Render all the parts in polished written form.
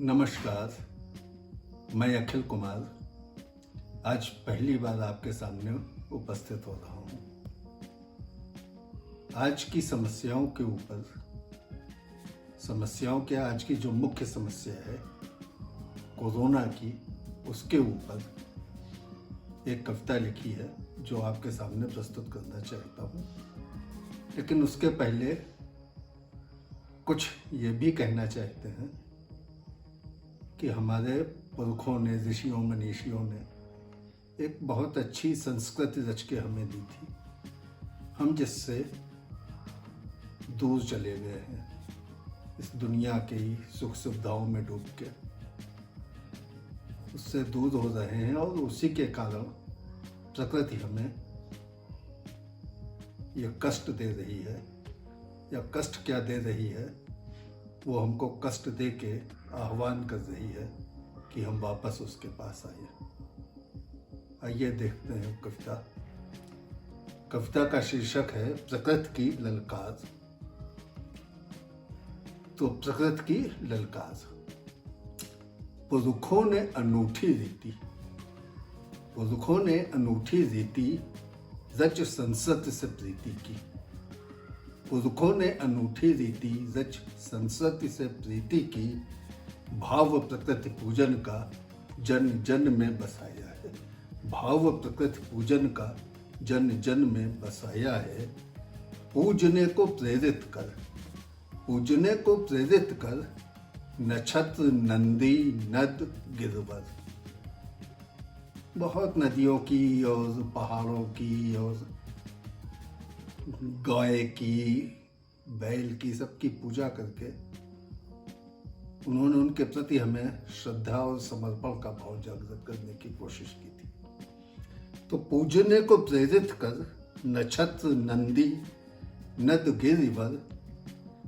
नमस्कार, मैं अखिल कुमार आज पहली बार आपके सामने उपस्थित हो रहा हूँ। आज की समस्याओं के ऊपर, आज की जो मुख्य समस्या है कोरोना की, उसके ऊपर एक कविता लिखी है जो आपके सामने प्रस्तुत करना चाहता हूँ। लेकिन उसके पहले कुछ ये भी कहना चाहते हैं कि हमारे पुरखों ने, ऋषियों मनीषियों ने एक बहुत अच्छी संस्कृति रच के हमें दी थी। हम जिससे दूर चले गए हैं, इस दुनिया के ही सुख सुविधाओं में डूब के उससे दूर हो रहे हैं, और उसी के कारण प्रकृति हमें यह कष्ट दे रही है। या कष्ट क्या दे रही है, वो हमको कष्ट दे के आह्वान कर रही है कि हम वापस उसके पास आइए। आइए देखते हैं कविता का शीर्षक है प्रकृति की ललकार। तो प्रकृति की ललकार। पुरखों ने अनूठी रीति रच संसद से प्रीति की। पुरखों ने अनूठी रीति रच संस्कृति से प्रीति की। भाव प्रकृति पूजन का जन जन में बसाया है। भाव प्रकृति पूजन का जन जन में बसाया है। पूजने को प्रेरित कर नक्षत्र नंदी नद गिरवर। बहुत नदियों की और पहाड़ों की और गाय की, बैल की, सबकी पूजा करके उन्होंने उनके प्रति हमें श्रद्धा और समर्पण का भाव जागृत करने की कोशिश की थी। तो पूजने को प्रेरित कर नक्षत्र नंदी नद गिरिवर।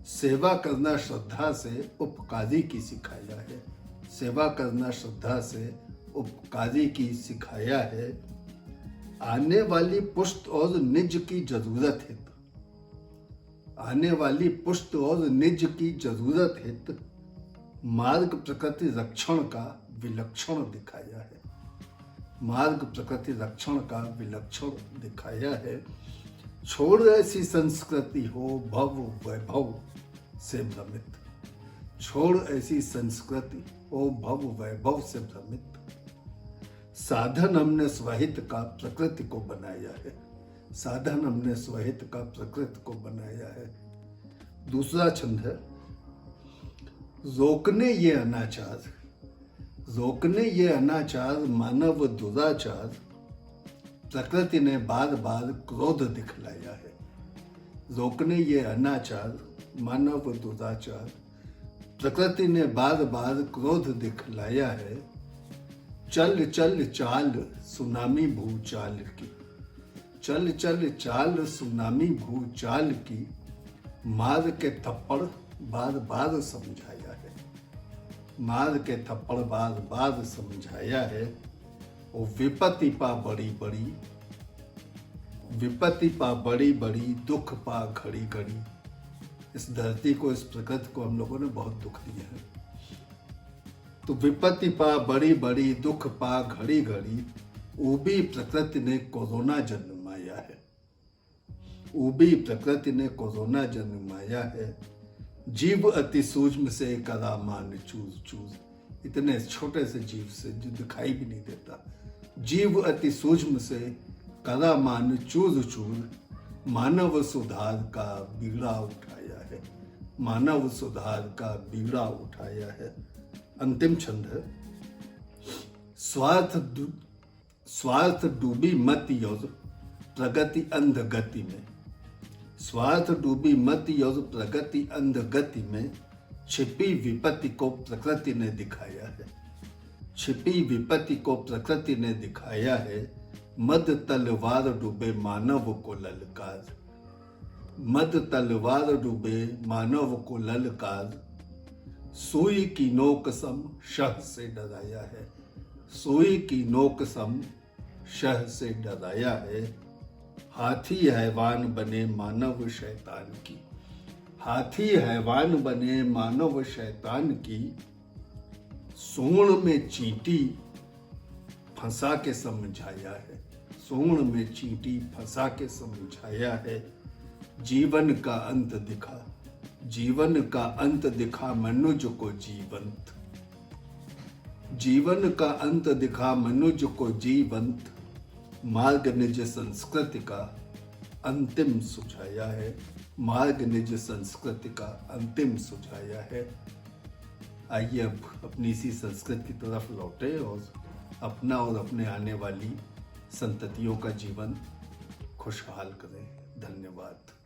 सेवा करना श्रद्धा से उपकारी की सिखाया है। सेवा करना श्रद्धा से उपकारी की सिखाया है। आने वाली पुष्ट और निज की जरूरत हित। आने वाली पुष्ट और निज की जरूरत हित मार्ग प्रकृति रक्षण का विलक्षण दिखाया है। मार्ग प्रकृति रक्षण का विलक्षण दिखाया है। छोड़ ऐसी संस्कृति हो भव वैभव से भ्रमित। छोड़ ऐसी संस्कृति हो भव वैभव से भ्रमित। साधन हमने स्वहित का प्रकृति को बनाया है। साधन हमने स्वहित का प्रकृति को बनाया है। दूसरा छंद है रोकने ये अनाचार मानव दुराचार। प्रकृति ने बार बार क्रोध दिखलाया है। रोकने ये अनाचार मानव दुराचार। प्रकृति ने बार बार क्रोध दिखलाया है। चल चल चाल सुनामी भूचाल की। चल चल चाल सुनामी भूचाल की। मार के थप्पड़ बार बार समझाया है। मार के थप्पड़ बार बार समझाया है। वो विपत्ति पा बड़ी बड़ी दुख पा घड़ी घड़ी। इस धरती को, इस प्रकृति को हम लोगों ने बहुत दुख दिया है। तो विपत्ति पा बड़ी बड़ी दुख पा घड़ी घड़ी। ऊबी प्रकृति ने कोरोना जन्माया है। ऊबी प्रकृति ने कोरोना जन्माया है। जीव अति सूक्ष्म से करा मान चूज चूज। इतने छोटे से जीव से जो दिखाई भी नहीं देता, जीव अति सूक्ष्म से करा मान चूज चूज। मानव सुधार का बीड़ा उठाया है। मानव सुधार का बीड़ा उठाया है। अंतिम छंद है स्वार्थ डूबी मति और प्रगति अंध गति में। स्वार्थ डूबी मति और प्रगति अंध गति में। छिपी विपत्ति को प्रकृति ने दिखाया है। छिपी विपत्ति को प्रकृति ने दिखाया है। मद तलवार डूबे मानव को ललकार। मद तलवार डूबे मानव को ललकार। सुई की नोक सम शह से डराया है। सुई की नोक सम शह से डराया है। हाथी हैवान बने मानव शैतान की। हाथी हैवान बने मानव शैतान की। सोण में चींटी फंसा के समझाया है, सोण में चींटी फंसा के समझाया है। जीवन का अंत दिखा, जीवन का अंत दिखा मनुज को जीवंत, जीवन का अंत दिखा मनुज को जीवंत। मार्ग निज संस्कृति का अंतिम सुझाया है, मार्ग निज संस्कृति का अंतिम सुझाया है। आइए अब अपनी इसी संस्कृति की तरफ लौटे और अपना और अपने आने वाली संततियों का जीवन खुशहाल करें। धन्यवाद।